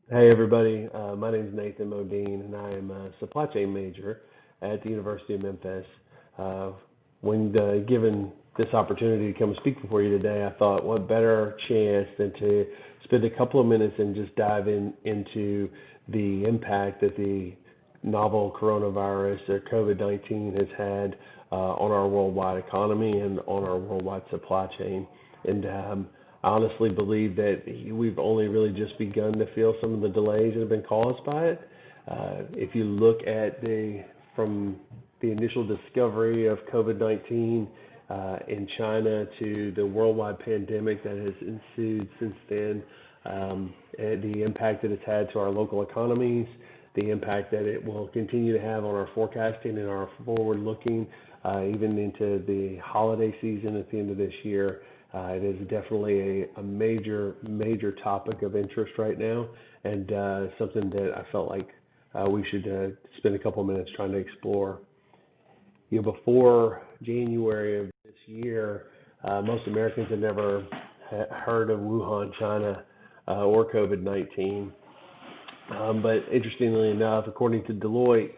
Hey everybody, my name is Nathan Modine and I am a supply chain major at the University of Memphis. Uh, when given this opportunity to come and speak before you today, I thought what better chance than to spend a couple of minutes and just dive into the impact that the novel coronavirus or COVID-19 has had on our worldwide economy and on our worldwide supply chain. And I honestly believe that we've only really just begun to feel some of the delays that have been caused by it. If you look at from the initial discovery of COVID-19 in China to the worldwide pandemic that has ensued since then, and the impact that it's had to our local economies, the impact that it will continue to have on our forecasting and our forward looking, even into the holiday season at the end of this year. It is definitely a major topic of interest right now, and something that I felt like we should spend a couple of minutes trying to explore. Before January of this year, most Americans had never heard of Wuhan, China, or COVID-19. But interestingly enough, according to Deloitte,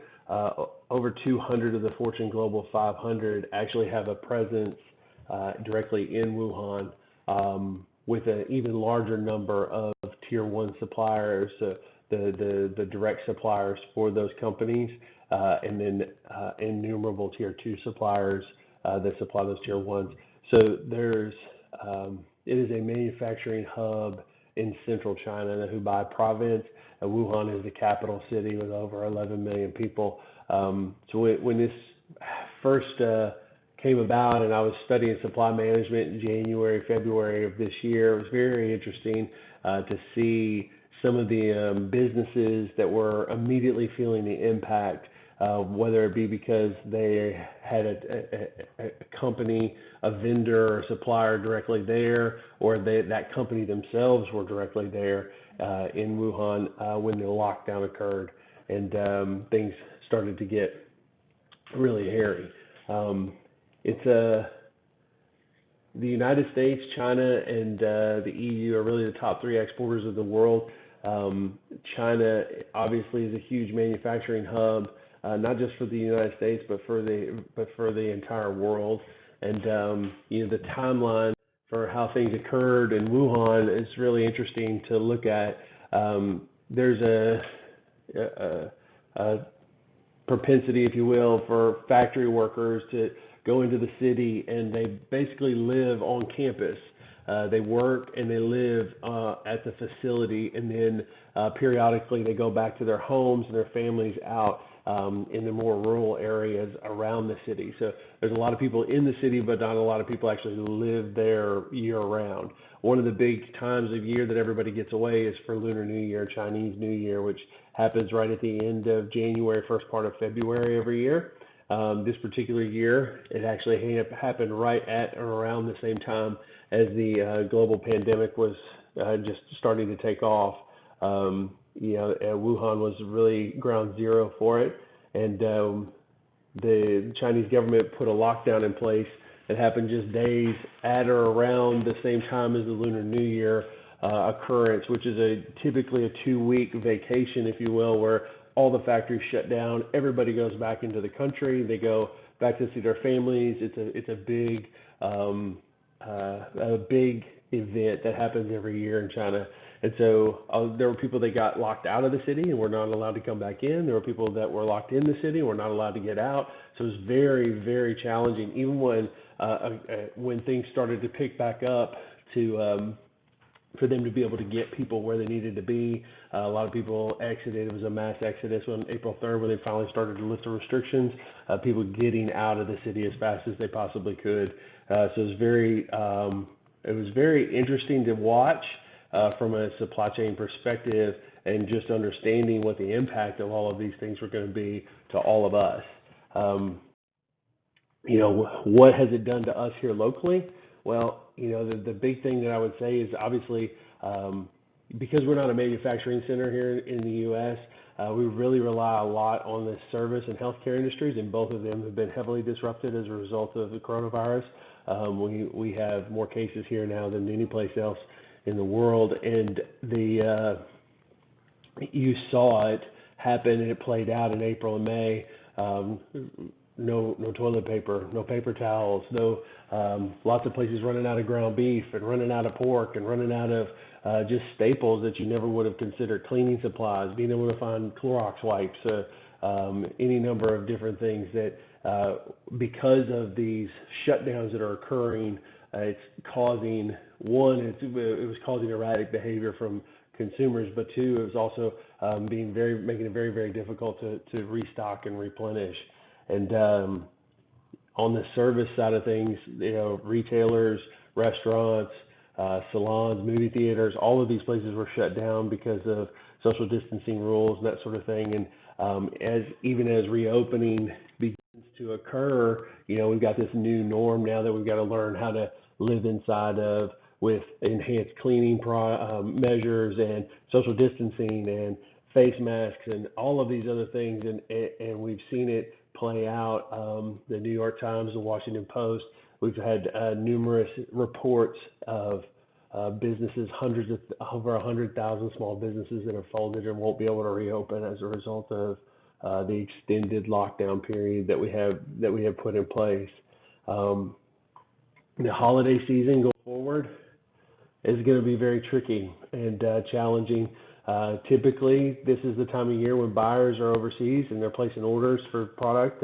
over 200 of the Fortune Global 500 actually have a presence directly in Wuhan, with an even larger number of tier one suppliers, the direct suppliers for those companies, and then innumerable tier two suppliers that supply those tier ones. So it is a manufacturing hub in central China, the Hubei province. Wuhan is the capital city with over 11 million people. So when this first came about, and I was studying supply management in January, February of this year, it was very interesting to see some of the businesses that were immediately feeling the impact, whether it be because they had a company, a vendor or supplier directly there, or that company themselves were directly there in Wuhan when the lockdown occurred, and things started to get really hairy. It's the United States, China, and the EU are really the top three exporters of the world. China obviously is a huge manufacturing hub, not just for the United States, but for the entire world. And the timeline for how things occurred in Wuhan is really interesting to look at. There's a propensity, if you will, for factory workers to go into the city, and they basically live on campus. They work and they live at the facility, and then periodically they go back to their homes and their families out in the more rural areas around the city. So there's a lot of people in the city, but not a lot of people actually live there year round. One of the big times of year that everybody gets away is for Lunar New Year, Chinese New Year, which happens right at the end of January, first part of February every year. This particular year, it actually happened right at or around the same time as the global pandemic was just starting to take off. Wuhan was really ground zero for it, and the Chinese government put a lockdown in place that happened just days at or around the same time as the Lunar New Year occurrence, which is typically a 2-week vacation, if you will, where all the factories shut down, everybody goes back into the country, they go back to see their families. It's a big event that happens every year in China. And so there were people that got locked out of the city and were not allowed to come back in. There were people that were locked in the city and were not allowed to get out. So it was very, very challenging, even when things started to pick back up for them to be able to get people where they needed to be. A lot of people exited. It was a mass exodus on April 3rd when they finally started to lift the restrictions, people getting out of the city as fast as they possibly could. So it was very interesting to watch from a supply chain perspective, and just understanding what the impact of all of these things were going to be to all of us. What has it done to us here locally? Well, the big thing that I would say is obviously, because we're not a manufacturing center here in the U.S., we really rely a lot on the service and healthcare industries, and both of them have been heavily disrupted as a result of the coronavirus. We have more cases here now than any place else in the world, and you saw it happen, and it played out in April and May. Um, no toilet paper, no paper towels, no lots of places running out of ground beef and running out of pork and running out of just staples that you never would have considered. Cleaning supplies, being able to find Clorox wipes, any number of different things that because of these shutdowns that are occurring, it's causing it was causing erratic behavior from consumers, but two, it was also making it very, very difficult to restock and replenish. And on the service side of things, retailers, restaurants, salons, movie theaters, all of these places were shut down because of social distancing rules and that sort of thing. And as reopening begins to occur, we've got this new norm now that we've got to learn how to live inside of, with enhanced cleaning measures and social distancing and face masks and all of these other things. And we've seen it play out. The New York Times, the Washington Post, we've had numerous reports of businesses, over 100,000 small businesses that have folded and won't be able to reopen as a result of the extended lockdown period that we have put in place. The holiday season going forward is going to be very tricky and challenging. Typically, this is the time of year when buyers are overseas and they're placing orders for product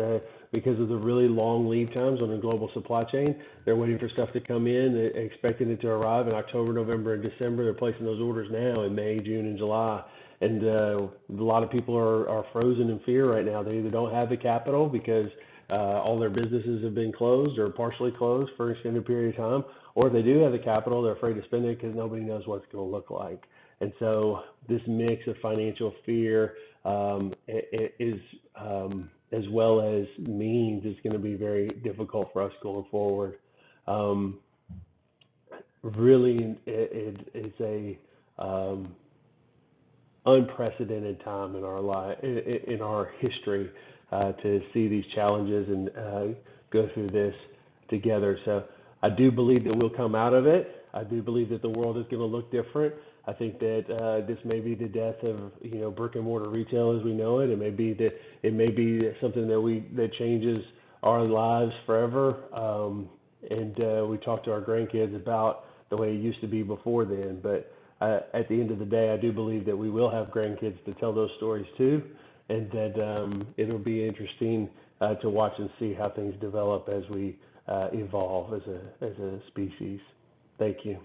because of the really long lead times on the global supply chain. They're waiting for stuff to come in, expecting it to arrive in October, November, and December. They're placing those orders now in May, June, and July. And a lot of people are frozen in fear right now. They either don't have the capital because all their businesses have been closed or partially closed for an extended period of time, or if they do have the capital, they're afraid to spend it because nobody knows what it's going to look like. And so this mix of financial fear is, as well as means, is going to be very difficult for us going forward. Really, it's a unprecedented time in our history to see these challenges and go through this together. So I do believe that we'll come out of it. I do believe that the world is going to look different. I think that this may be the death of brick and mortar retail as we know it. It may be something that changes our lives forever. And we talk to our grandkids about the way it used to be before then. But at the end of the day, I do believe that we will have grandkids to tell those stories too, and that it'll be interesting to watch and see how things develop as we evolve as a species. Thank you.